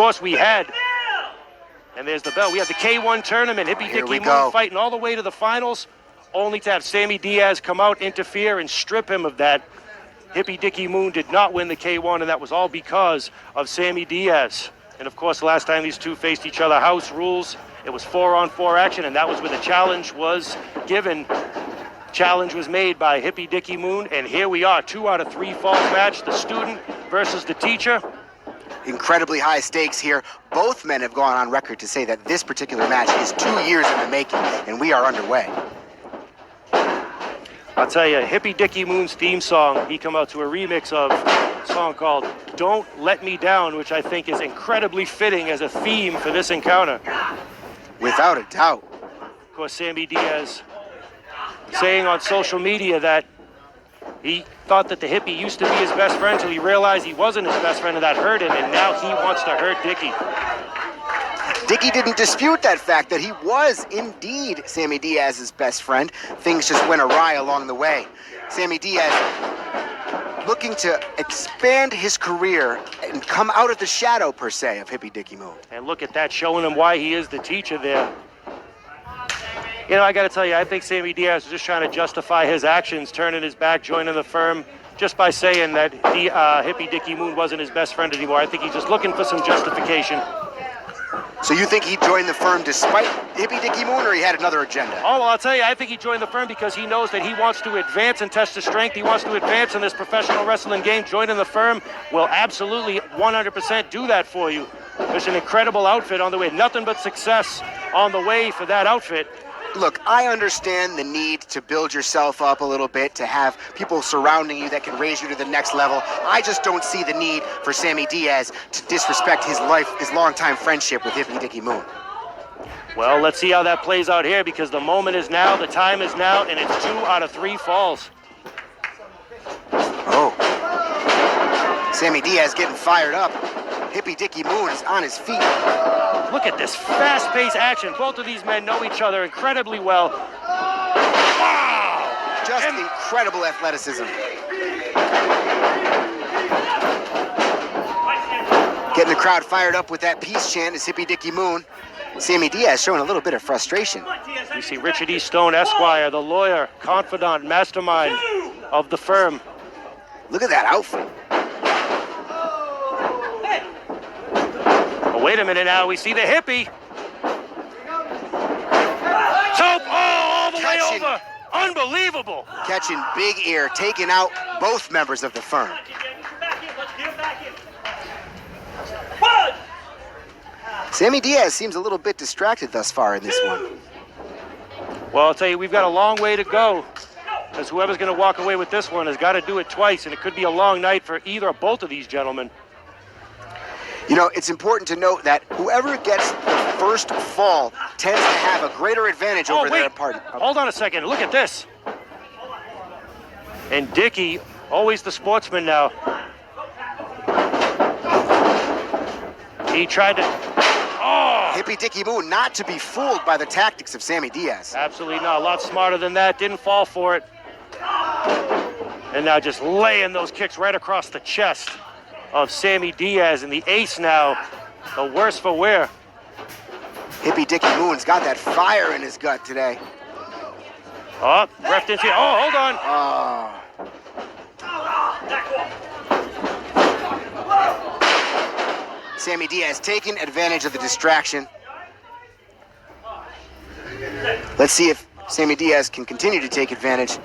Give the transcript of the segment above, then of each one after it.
course, we had, and there's the bell, we had the K1 tournament, Hippy Dicky Moon fighting all the way to the finals, only to have Sammy Diaz come out, interfere, and strip him of that. Hippy Dicky Moon did not win the K1, and that was all because of Sammy Diaz. And of course, the last time these two faced each other, house rules, it was 4-on-4 action, and that was where the challenge was given. Challenge was made by Hippy Dicky Moon, and here we are, 2 out of 3 falls match, the student versus the teacher. Incredibly high stakes here. Both men have gone on record to say that this particular match is 2 years in the making, and we are underway. I'll tell you, Hippy Dicky Moon's theme song, he come out to a remix of a song called Don't Let Me Down, which I think is incredibly fitting as a theme for this encounter. Without a doubt. Of course, Sammy Diaz saying on social media that he thought that the Hippie used to be his best friend until he realized he wasn't his best friend and that hurt him, and now he wants to hurt Dicky. Dicky didn't dispute that fact, that he was indeed Sammy Diaz's best friend. Things just went awry along the way. Sammy Diaz looking to expand his career and come out of the shadow, per se, of Hippy Dicky Moon. And look at that, showing him why he is the teacher there. You know, I got to tell you, I think Sammy Diaz was just trying to justify his actions, turning his back, joining the firm, just by saying that Hippy Dicky Moon wasn't his best friend anymore. I think he's just looking for some justification. So you think he joined the firm despite Hippy Dicky Moon, or he had another agenda? Oh, well, I'll tell you, I think he joined the firm because he knows that he wants to advance and test his strength. He wants to advance in this professional wrestling game. Joining the firm will absolutely 100% do that for you. There's an incredible outfit on the way. Nothing but success on the way for that outfit. Look, I understand the need to build yourself up a little bit, to have people surrounding you that can raise you to the next level. I just don't see the need for Sammy Diaz to disrespect his longtime friendship with Hippy Dicky Moon. Well, let's see how that plays out here, because the moment is now, the time is now, and it's 2 out of 3 falls. Oh. Sammy Diaz getting fired up. Hippy Dicky Moon is on his feet. Look at this fast-paced action. Both of these men know each other incredibly well. Wow! Just incredible athleticism. Getting the crowd fired up with that peace chant is Hippy Dicky Moon. Sammy Diaz showing a little bit of frustration. You see Richard E. Stone, Esquire, the lawyer, confidant, mastermind of the firm. Look at that outfit. Wait a minute now, we see the Hippie. Tope, all the way over. Unbelievable. Catching big air, taking out both members of the firm. Sammy Diaz seems a little bit distracted thus far in this one. Well, I'll tell you, we've got a long way to go, because whoever's going to walk away with this one has got to do it twice, and it could be a long night for either or both of these gentlemen. You know, it's important to note that whoever gets the first fall tends to have a greater advantage over their partner. Hold on a second. Look at this. And Dicky, always the sportsman now. He tried to... Oh! Hippy Dicky Moon not to be fooled by the tactics of Sammy Diaz. Absolutely not. A lot smarter than that. Didn't fall for it. And now just laying those kicks right across the chest of Sammy Diaz, and the ace now, the worse for wear. Hippy Dicky Moon's got that fire in his gut today. Oh, ref didn't see it. Oh, hold on. Sammy Diaz taking advantage of the distraction. Let's see if Sammy Diaz can continue to take advantage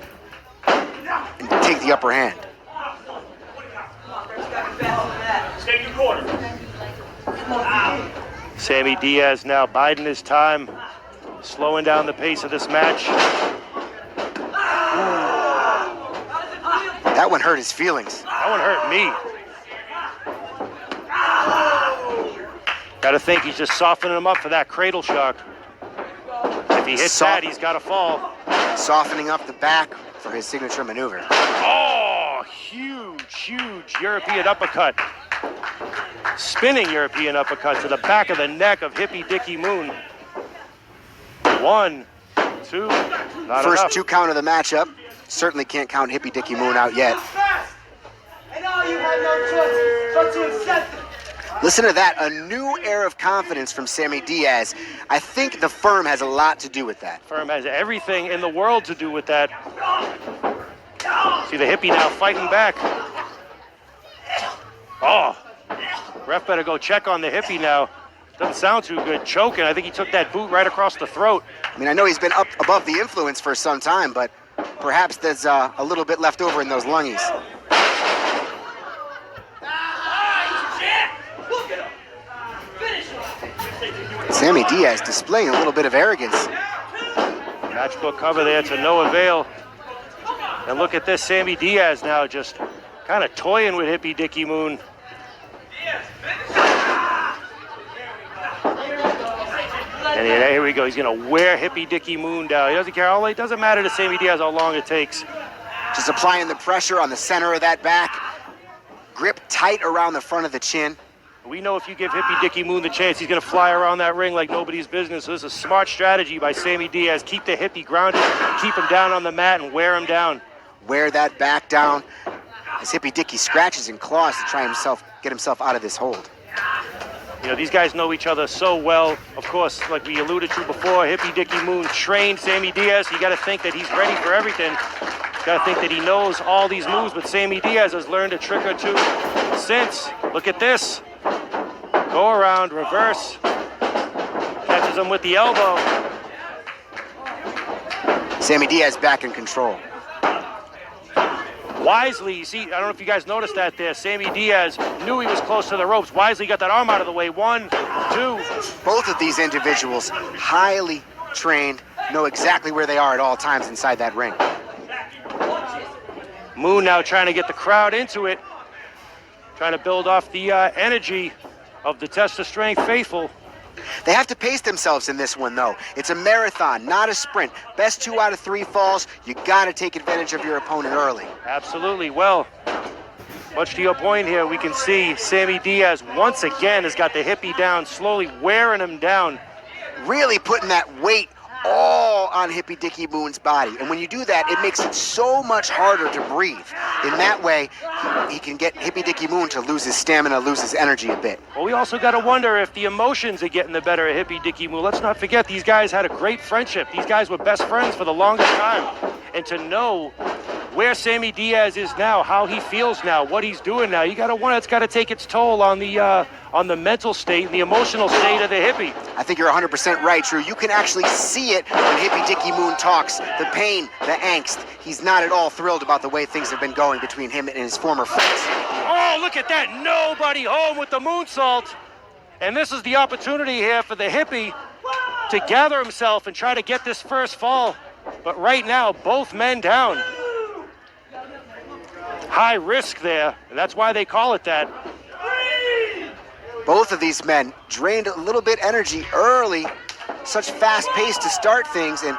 and take the upper hand. Sammy Diaz now biding his time, slowing down the pace of this match. That one hurt his feelings. That one hurt me. Gotta think he's just softening him up for that cradle shock. If he hits that, he's gotta fall. Softening up the back for his signature maneuver. Oh, huge European uppercut. Spinning European uppercut to the back of the neck of Hippy Dicky Moon. 1, 2, not First enough. 2 count of the matchup. Certainly can't count Hippy Dicky Moon out yet. Listen to that, a new air of confidence from Sammy Diaz. I think the firm has a lot to do with that. Firm has everything in the world to do with that. See the hippie now fighting back. Oh, ref better go check on the hippie now. Doesn't sound too good. Choking. I think he took that boot right across the throat. I mean, I know he's been up above the influence for some time, but perhaps there's a little bit left over in those lungies. Sammy Diaz displaying a little bit of arrogance. Matchbook cover there to no avail. And look at this, Sammy Diaz now just kind of toying with Hippy Dicky Moon. And here we go. He's going to wear Hippy Dicky Moon down. He doesn't care. It doesn't matter to Sammy Diaz how long it takes. Just applying the pressure on the center of that back. Grip tight around the front of the chin. We know if you give Hippy Dicky Moon the chance, he's going to fly around that ring like nobody's business. So this is a smart strategy by Sammy Diaz. Keep the hippie grounded, keep him down on the mat, and wear him down. Wear that back down as Hippy Dicky scratches and claws to try get himself out of this hold. You know, these guys know each other so well. Of course, like we alluded to before, Hippy Dicky Moon trained Sammy Diaz. You got to think that he's ready for everything. Got to think that he knows all these moves, but Sammy Diaz has learned a trick or two since. Look at this. Go around, reverse. Catches him with the elbow. Sammy Diaz back in control. Wisely, you see, I don't know if you guys noticed that there. Sammy Diaz knew he was close to the ropes. Wisely got that arm out of the way. 1, 2. Both of these individuals, highly trained, know exactly where they are at all times inside that ring. Moon now trying to get the crowd into it. Trying to build off the energy of the Test of Strength faithful. They have to pace themselves in this one, though. It's a marathon, not a sprint. Best 2 out of 3 falls. You got to take advantage of your opponent early. Absolutely. Well, much to your point here, we can see Sammy Diaz once again has got the hippie down, slowly wearing him down. Really putting that weight all on Hippy Dicky Moon's body. And when you do that, it makes it so much harder to breathe. In that way, he can get Hippy Dicky Moon to lose his stamina, lose his energy a bit. Well, we also got to wonder if the emotions are getting the better of Hippy Dicky Moon. Let's not forget, these guys had a great friendship. These guys were best friends for the longest time. And to know where Sammy Diaz is now, how he feels now, what he's doing now, you got to wonder, it's got to take its toll on the mental state and the emotional state of the hippie. I think you're 100% right, Drew. You can actually see it when Hippy Dicky Moon talks. The pain, the angst. He's not at all thrilled about the way things have been going between him and his former friends. Oh, look at that. Nobody home with the moonsault. And this is the opportunity here for the hippie to gather himself and try to get this first fall. But right now, both men down. High risk there, and that's why they call it that. Both of these men drained a little bit energy early. Such fast pace to start things, and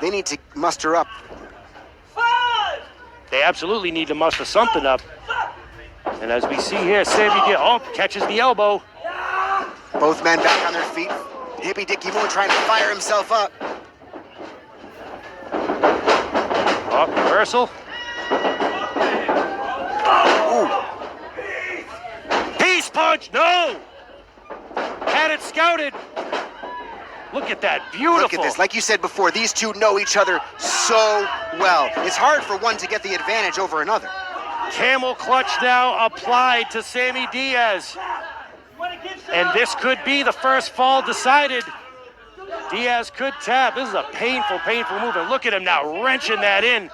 they need to muster up. They absolutely need to muster something up. And as we see here, Sammy Diaz catches the elbow. Both men back on their feet. Hippy Dicky Moon trying to fire himself up. Oh, reversal. Ooh. Peace punch, no! Had it scouted. Look at that, beautiful. Look at this. Like you said before, these two know each other so well. It's hard for one to get the advantage over another. Camel clutch now applied to Sammy Diaz. And this could be the first fall decided. Diaz could tap. This is a painful, painful move. And look at him now wrenching that in.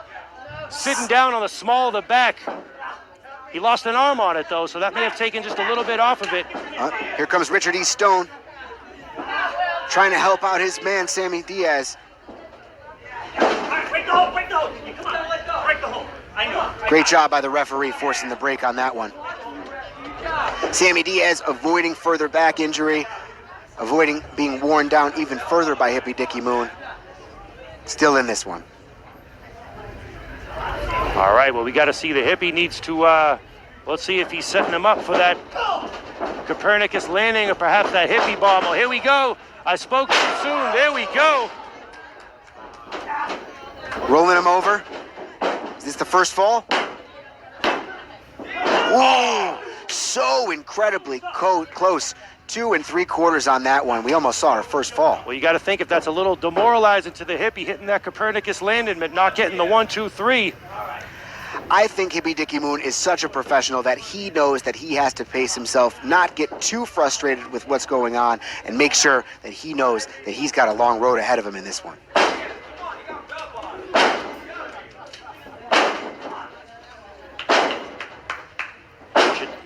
Sitting down on the small of the back. He lost an arm on it, though, so that may have taken just a little bit off of it. Here comes Richard E. Stone. Trying to help out his man, Sammy Diaz. Break the hold, break the hold. Come on, let go. Break the hold. I know. Great job by the referee forcing the break on that one. Sammy Diaz avoiding further back injury, avoiding being worn down even further by Hippy Dicky Moon. Still in this one. All right, well, we got to see the hippie needs to, let's see if he's setting him up for that Copernicus landing or perhaps that hippie bomb. Well, here we go. I spoke too soon. There we go. Rolling him over. Is this the first fall? Ooh! so incredibly close. 2 3/4 on that one. We almost saw our first fall. Well, you got to think if that's a little demoralizing to the hippie, hitting that Copernicus landing, but not getting the 1, 2, 3. I think Hippy Dicky Moon is such a professional that he knows that he has to pace himself, not get too frustrated with what's going on, and make sure that he knows that he's got a long road ahead of him in this one.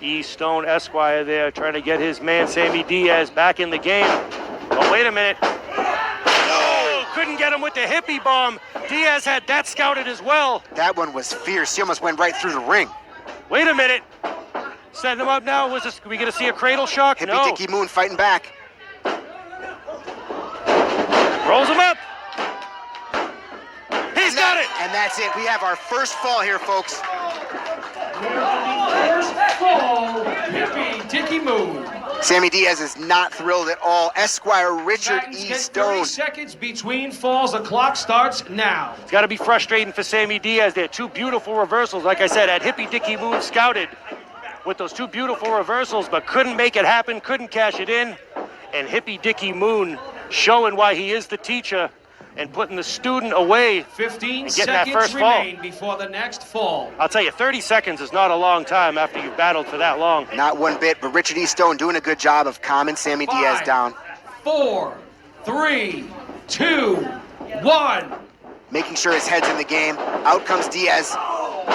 E. Stone Esquire there trying to get his man Sammy Diaz back in the game. Oh, wait a minute. No, couldn't get him with the hippie bomb. Diaz had that scouted as well. That one was fierce. He almost went right through the ring. Wait a minute. Setting him up now. Are we going to see a cradle shock? Hippy No. Dicky Moon fighting back. Rolls him up. He's got it. And that's it. We have our first fall here, folks. First fall, Hippy Dicky Moon. Sammy Diaz is not thrilled at all. Esquire Richard Titans E. get Stone. 30 seconds between falls. The clock starts now. It's got to be frustrating for Sammy Diaz. They had 2 beautiful reversals. Like I said, had Hippy Dicky Moon scouted with those 2 beautiful reversals, but couldn't make it happen, couldn't cash it in. And Hippy Dicky Moon showing why he is the teacher and putting the student away. 15 and getting that seconds first fall. remain before the next fall. I'll tell you, 30 seconds is not a long time after you've battled for that long. Not one bit, but Richard E. Stone doing a good job of calming Sammy Diaz 5, down. 4, 3, 2, 1. Making sure his head's in the game. Out comes Diaz. All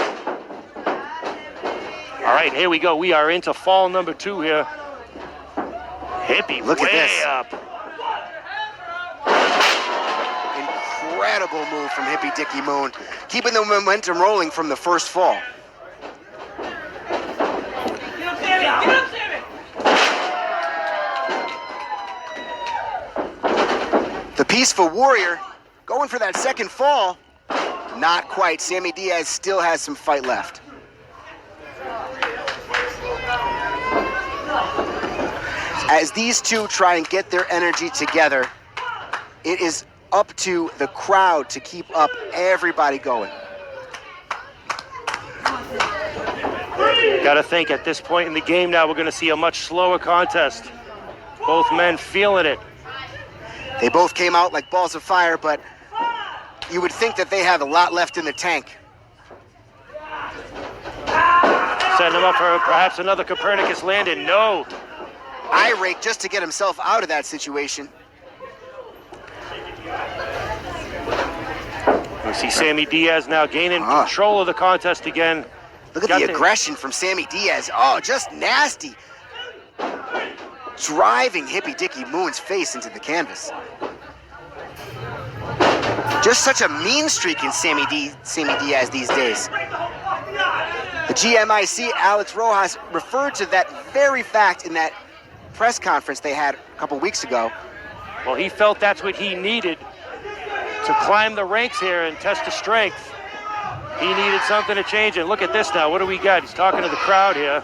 right, here we go. We are into fall number 2 here. Hippy, Look at way this. up. Incredible move from Hippy Dicky Moon. Keeping the momentum rolling from the first fall. Get up, Sammy! Get up, Sammy! The Peaceful Warrior going for that second fall. Not quite. Sammy Diaz still has some fight left. As these two try and get their energy together, it is up to the crowd to keep up everybody going. Got to think at this point in the game now, we're going to see a much slower contest. Both men feeling it. They both came out like balls of fire, but you would think that they have a lot left in the tank. Setting him up for perhaps another Copernicus landing. No. Irate just to get himself out of that situation. We see Sammy Diaz now gaining control of the contest again. Look at the aggression from Sammy Diaz. Oh, just nasty. Driving Hippy Dicky Moon's face into the canvas. Just such a mean streak in Sammy Diaz these days. The GMIC, Alex Rojas, referred to that very fact in that press conference they had a couple weeks ago. Well, he felt that's what he needed to climb the ranks here and test his strength. He needed something to change it. Look at this now. What do we got? He's talking to the crowd here.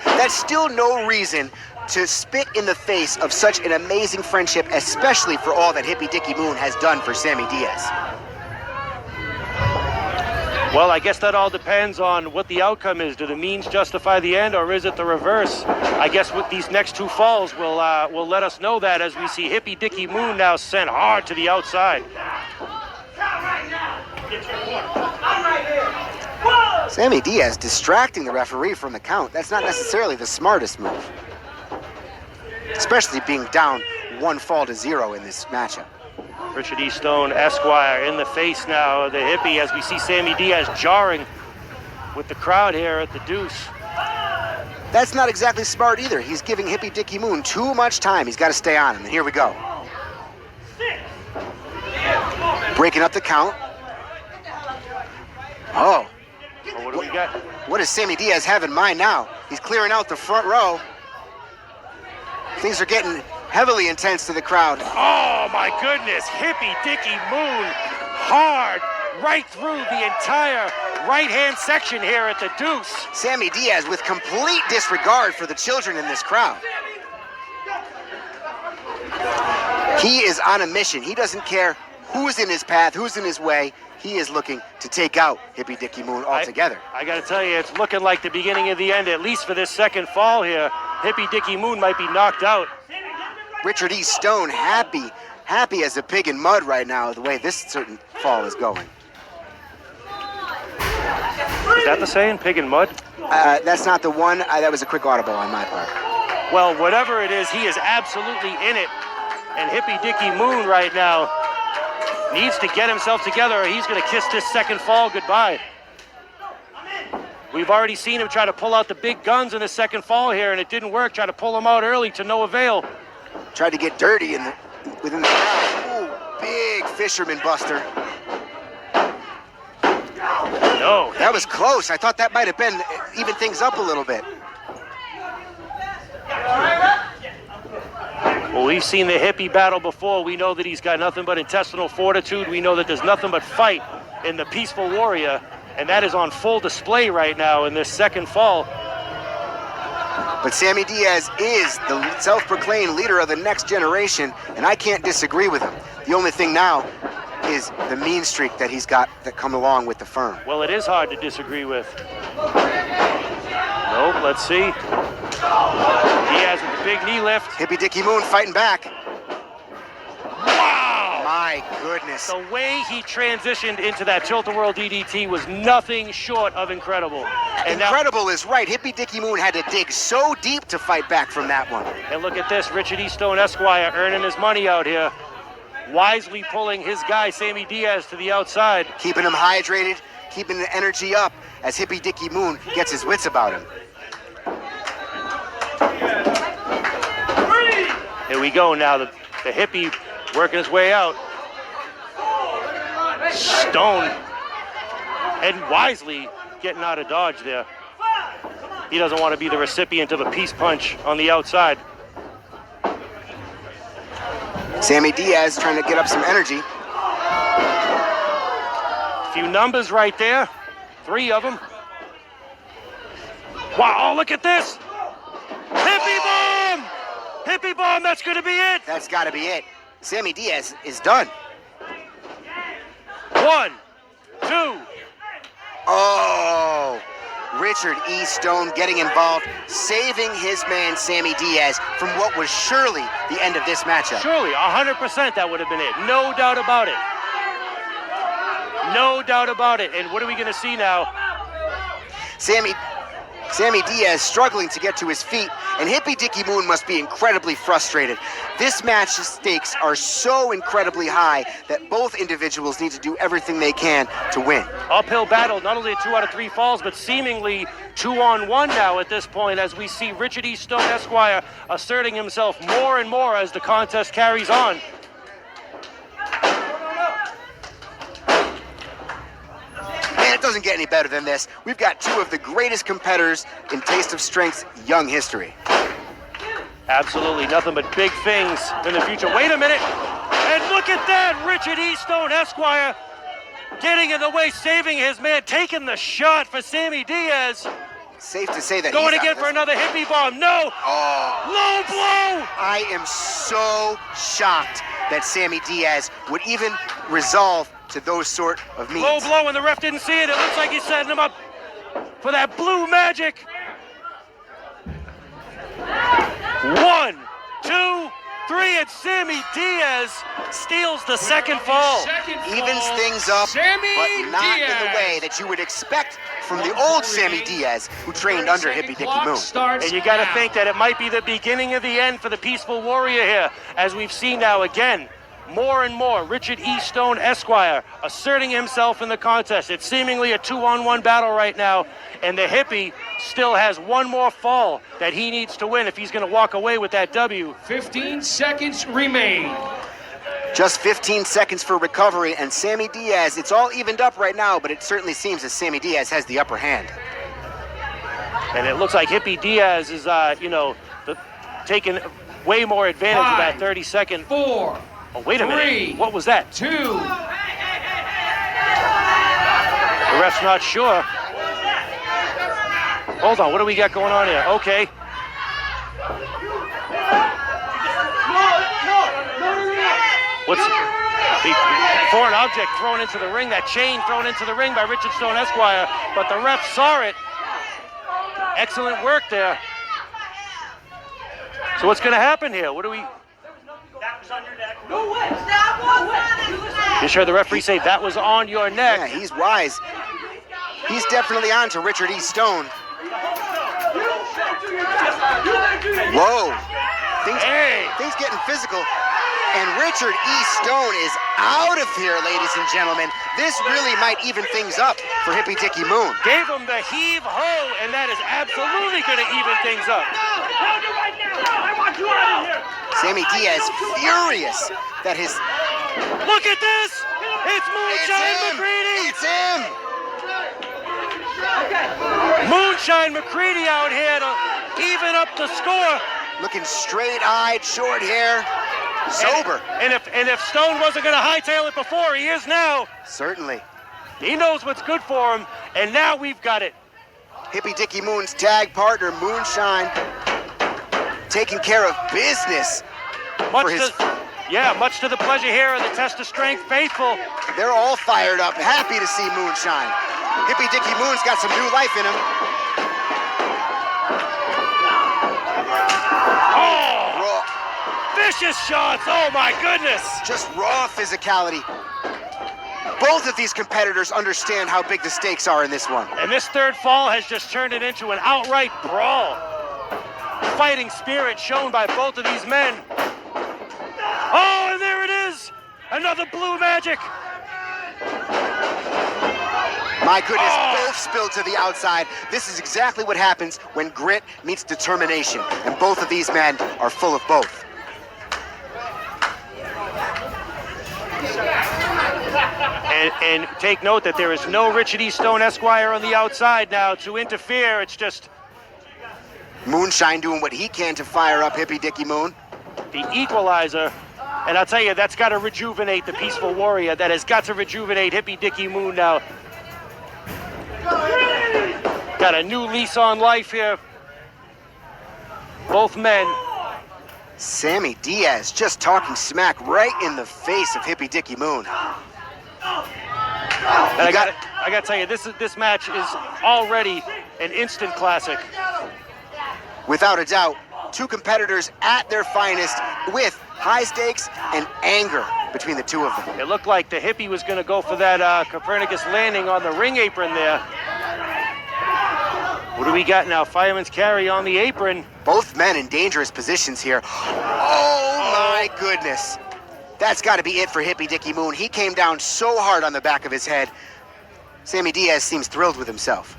That's still no reason to spit in the face of such an amazing friendship, especially for all that Hippy Dicky Moon has done for Sammy Diaz. Well, I guess that all depends on what the outcome is. Do the means justify the end, or is it the reverse? I guess with these next 2 falls will let us know that as we see Hippy Dicky Moon now sent hard to the outside. Sammy Diaz distracting the referee from the count. That's not necessarily the smartest move, especially being down 1 fall to 0 in this matchup. Richard E. Stone Esquire in the face now of the hippie as we see Sammy Diaz jarring with the crowd here at the deuce. That's not exactly smart either. He's giving Hippy Dicky Moon too much time. He's got to stay on him. And here we go. Breaking up the count. Oh. Well, what do we got? What does Sammy Diaz have in mind now? He's clearing out the front row. Things are getting heavily intense to the crowd. Oh my goodness, Hippy Dicky Moon hard right through the entire right-hand section here at the deuce. Sammy Diaz with complete disregard for the children in this crowd. He is on a mission. He doesn't care who's in his path, who's in his way. He is looking to take out Hippy Dicky Moon altogether. I got to tell you, it's looking like the beginning of the end, at least for this second fall here. Hippy Dicky Moon might be knocked out. Richard E. Stone happy as a pig in mud right now, the way this certain fall is going. Is that the saying, pig in mud? That's not the one. That was a quick audible on my part. Well, whatever it is, he is absolutely in it. And Hippy Dicky Moon right now needs to get himself together or he's going to kiss this second fall goodbye. We've already seen him try to pull out the big guns in the second fall here, and it didn't work. Try to pull him out early to no avail. Tried to get dirty within the crowd. Ooh, big fisherman buster. No. That was close. I thought that might have been even things up a little bit. Well, we've seen the Hippy battle before. We know that he's got nothing but intestinal fortitude. We know that there's nothing but fight in the Peaceful Warrior, and that is on full display right now in this second fall. But Sammy Diaz is the self-proclaimed leader of the next generation, and I can't disagree with him. The only thing now is the mean streak that he's got that come along with the firm. Well, it is hard to disagree with. Nope, let's see. Diaz with the big knee lift. Hippy Dicky Moon fighting back. Wow! My goodness. The way he transitioned into that tilt-a-whirl DDT was nothing short of incredible. And incredible is right. Hippy Dicky Moon had to dig so deep to fight back from that one. And look at this, Richard E. Stone Esquire earning his money out here. Wisely pulling his guy, Sammy Diaz, to the outside. Keeping him hydrated, keeping the energy up as Hippy Dicky Moon gets his wits about him. Here we go now, the Hippy working his way out. Stone, and wisely getting out of dodge there. He doesn't want to be the recipient of a peace punch on the outside. Sammy Diaz trying to get up some energy. A few numbers right there, 3 of them. Wow, oh, look at this. Hippy bomb! Hippy bomb, that's gonna be it. That's gotta be it. Sammy Diaz is done. 1, 2. Oh, Richard E. Stone getting involved, saving his man Sammy Diaz from what was surely the end of this matchup. Surely, 100% that would have been it. No doubt about it. No doubt about it. And what are we gonna see now? Sammy Diaz struggling to get to his feet, and Hippy Dicky Moon must be incredibly frustrated. This match's stakes are so incredibly high that both individuals need to do everything they can to win. Uphill battle, not only 2 out of 3 falls, but seemingly 2-on-1 now at this point as we see Richard E. Stone Esquire asserting himself more and more as the contest carries on. It doesn't get any better than this. We've got 2 of the greatest competitors in Taste of Strength's young history. Absolutely, nothing but big things in the future. Wait a minute, and look at that, Richard E. Stone Esquire getting in the way, saving his man, taking the shot for Sammy Diaz. Safe to say that going he's again for another Hippy bomb. No, low blow. I am so shocked that Sammy Diaz would even resolve to those sort of means. Low blow, and the ref didn't see it. It looks like he's setting him up for that blue magic. 1, 2, 3, and Sammy Diaz steals the second fall. Evens things up, Sammy but not Diaz. in the way that you would expect from the old Sammy Diaz, who trained under Hippy Dicky Moon. And you got to think that it might be the beginning of the end for the Peaceful Warrior here, as we've seen now again. More and more, Richard E. Stone Esquire asserting himself in the contest. It's seemingly a 2-on-1 battle right now, and the Hippy still has 1 more fall that he needs to win if he's going to walk away with that W. 15 seconds remain. Just 15 seconds for recovery, and Sammy Diaz, it's all evened up right now, but it certainly seems that Sammy Diaz has the upper hand. And it looks like Hippy Diaz is, taking way more advantage of that 30-second. 4. Oh, wait a minute. What was that? 2. The ref's not sure. Hold on, what do we got going on here? Okay. What's foreign object thrown into the ring, that chain thrown into the ring by Richard Stone Esquire, but the ref saw it. Excellent work there. So what's going to happen here? What do we... That was on your neck. No way. That was on his neck. Just heard the referee say that was on your neck. Yeah, he's wise. He's definitely on to Richard E. Stone. Whoa. Things getting physical. And Richard E. Stone is out of here, ladies and gentlemen. This really might even things up for Hippy Dicky Moon. Gave him the heave-ho, and that is absolutely going to even things up. I want you out of here. Sammy Diaz furious that his... Look at this! It's Moonshine McCready! It's him! Moonshine McCready out here to even up the score. Looking straight-eyed, short hair, sober. And if Stone wasn't going to hightail it before, he is now. Certainly. He knows what's good for him, and now we've got it. Hippy Dicky Moon's tag partner, Moonshine, taking care of business. Much to the pleasure here of the Test of Strength faithful. They're all fired up, happy to see Moonshine. Hippy Dicky Moon's got some new life in him. Oh! Raw, Vicious shots! Oh my goodness! just raw physicality. Both of these competitors understand how big the stakes are in this one. And this third fall has just turned it into an outright brawl. Fighting spirit shown by both of these men. Oh, and there it is! Another blue magic! My goodness, both spilled to the outside. This is exactly what happens when grit meets determination, and both of these men are full of both. And take note that there is no Richard E. Stone Esquire on the outside now to interfere. It's just Moonshine doing what he can to fire up Hippy Dicky Moon. the equalizer. And I'll tell you, that's got to rejuvenate the Peaceful Warrior. That has got to rejuvenate Hippy Dicky Moon now. Got a new lease on life here. Both men. Sammy Diaz just talking smack right in the face of Hippy Dicky Moon. And I got to tell you, this match is already an instant classic. Without a doubt, two competitors at their finest with high stakes and anger between the two of them. It looked like the Hippie was going to go for that Copernicus landing on the ring apron there. What do we got now? Fireman's carry on the apron. Both men in dangerous positions here. Oh my goodness. That's got to be it for Hippy Dicky Moon. He came down so hard on the back of his head. Sammy Diaz seems thrilled with himself.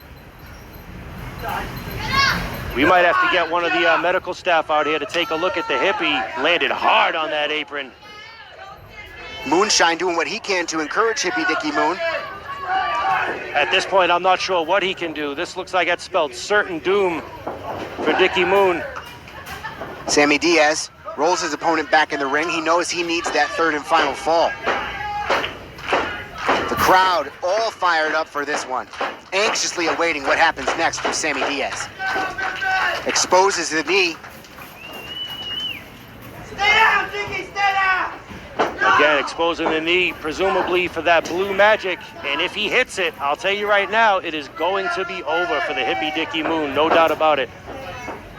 We might have to get one of the medical staff out here to take a look at the Hippie. Landed hard on that apron. Moonshine doing what he can to encourage Hippy Dicky Moon. At this point, I'm not sure what he can do. This looks like that spelled certain doom for Dicky Moon. Sammy Diaz rolls his opponent back in the ring. He knows he needs that third and final fall. The crowd all fired up for this one, anxiously awaiting what happens next from Sammy Diaz. Exposes the knee. Stay down, Dicky, stay down! Again, exposing the knee, presumably for that blue magic. And if he hits it, I'll tell you right now, it is going to be over for the Hippy Dicky Moon, no doubt about it.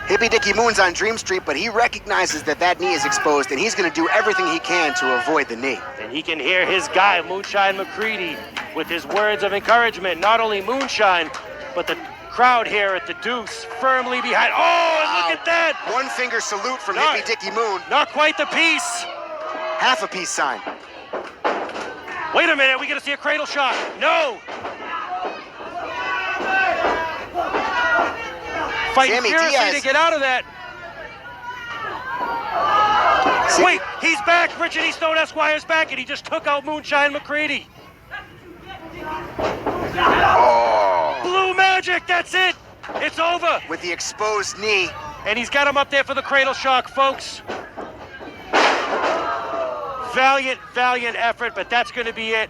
Hippy Dicky Moon's on Dream Street, but he recognizes that knee is exposed, and he's going to do everything he can to avoid the knee. And he can hear his guy, Moonshine McCready, with his words of encouragement. Not only Moonshine, but the crowd here at the Deuce firmly behind. Oh, and look at that! One finger salute from Hippy Dicky Moon. Not quite the piece. Half a peace sign. Wait a minute, we gonna see a cradle shot. No! Fighting Sammy fiercely Diaz. to get out of that. Wait, he's back. Richard E. Stone Esquire's back, and he just took out Moonshine McCready. Oh. Blue magic, that's it. It's over. With the exposed knee. And he's got him up there for the cradle shock, folks. Valiant, valiant effort, but that's going to be it.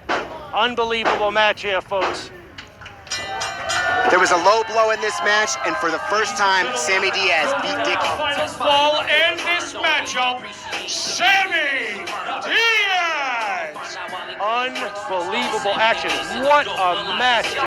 Unbelievable match here, folks. There was a low blow in this match, and for the first time, Sammy Diaz beat Dicky. Final fall in this matchup, Sammy Diaz Unbelievable action. What a match.